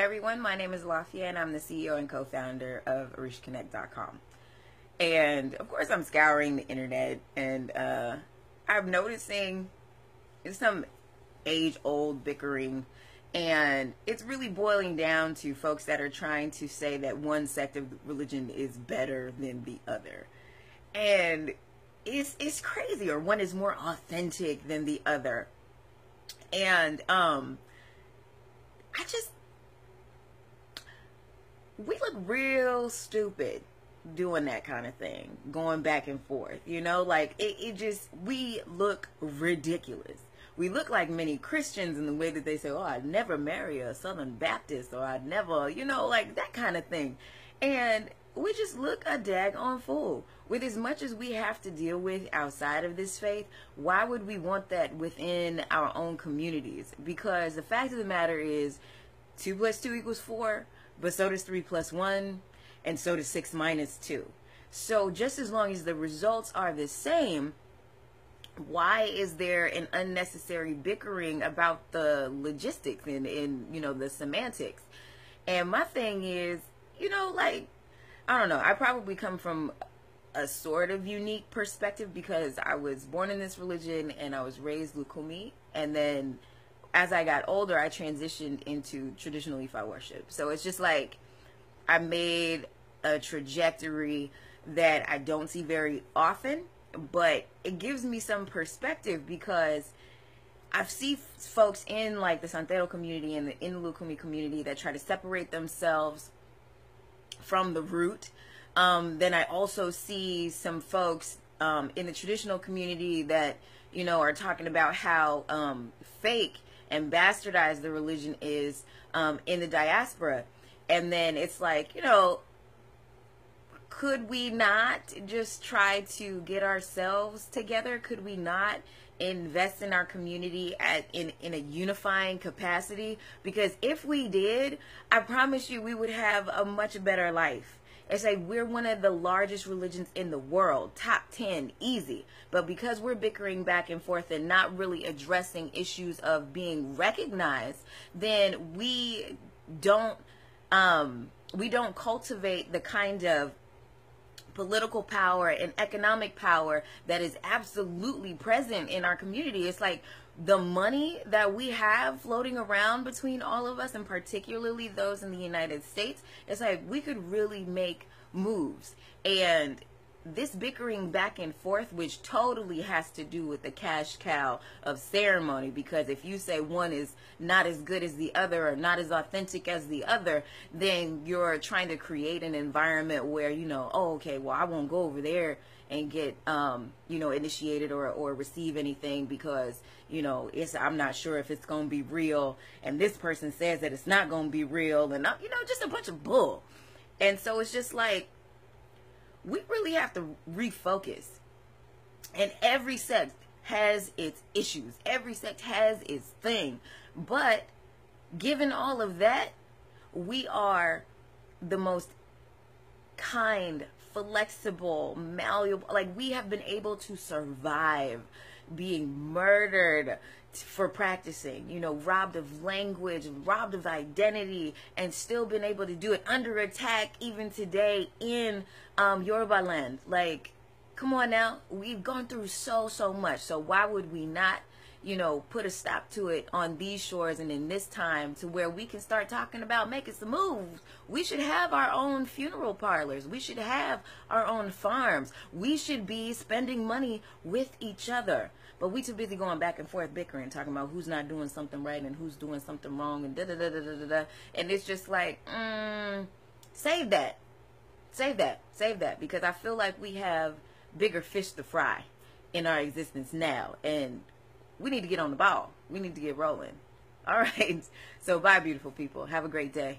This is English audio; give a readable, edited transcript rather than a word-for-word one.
everyone, my name is Lafia and I'm the CEO and co-founder of ArishConnect.com. And of course I'm scouring the internet and I'm noticing some age-old bickering, and it's really boiling down to folks that are trying to say that one sect of religion is better than the other. And it's crazy, or one is more authentic than the other. And we look real stupid doing that kind of thing, going back and forth, you know, like we look ridiculous. We look like many Christians in the way that they say, oh, I'd never marry a Southern Baptist, or I'd never, you know, like that kind of thing. And we just look a daggone fool. With as much as we have to deal with outside of this faith, why would we want that within our own communities? Because the fact of the matter is 2 + 2 = 4, but so does 3 + 1, and so does 6 - 2. So just as long as the results are the same, why is there an unnecessary bickering about the logistics and you know, the semantics? And my thing is, you know, like, I don't know, I probably come from a sort of unique perspective because I was born in this religion and I was raised Lukumi, and then as I got older I transitioned into traditional Ifa worship. So it's just like I made a trajectory that I don't see very often, but it gives me some perspective because I see folks in like the Santero community and the Lukumi community that try to separate themselves from the root. Then I also see some folks in the traditional community that, you know, are talking about how fake and bastardized the religion is in the diaspora. And then it's like, you know, could we not just try to get ourselves together? Could we not invest in our community in a unifying capacity? Because if we did, I promise you we would have a much better life. It's like we're one of the largest religions in the world, top 10, easy. But because we're bickering back and forth and not really addressing issues of being recognized, then we don't cultivate the kind of political power and economic power that is absolutely present in our community. It's like the money that we have floating around between all of us, and particularly those in the United States, it's like we could really make moves. And this bickering back and forth, which totally has to do with the cash cow of ceremony, because if you say one is not as good as the other or not as authentic as the other, then you're trying to create an environment where, you know, oh, okay, well, I won't go over there and get, you know, initiated or receive anything because, you know, I'm not sure if it's going to be real. And this person says that it's not going to be real, and, you know, just a bunch of bull. And so it's just like, we really have to refocus. And every sect has its issues. Every sect has its thing. But given all of that, we are the most kind, flexible, malleable. Like, we have been able to survive being murdered for practicing, you know, robbed of language, robbed of identity, and still been able to do it under attack even today in Yoruba land. Like, come on now, we've gone through so much. So why would we not, you know, put a stop to it on these shores and in this time to where we can start talking about making some moves? We should have our own funeral parlors. We should have our own farms. We should be spending money with each other. But we too busy going back and forth bickering, talking about who's not doing something right and who's doing something wrong and da-da-da-da-da-da. And it's just like, save that. Save that. Save that. Because I feel like we have bigger fish to fry in our existence now. And we need to get on the ball. We need to get rolling. All right. So bye, beautiful people. Have a great day.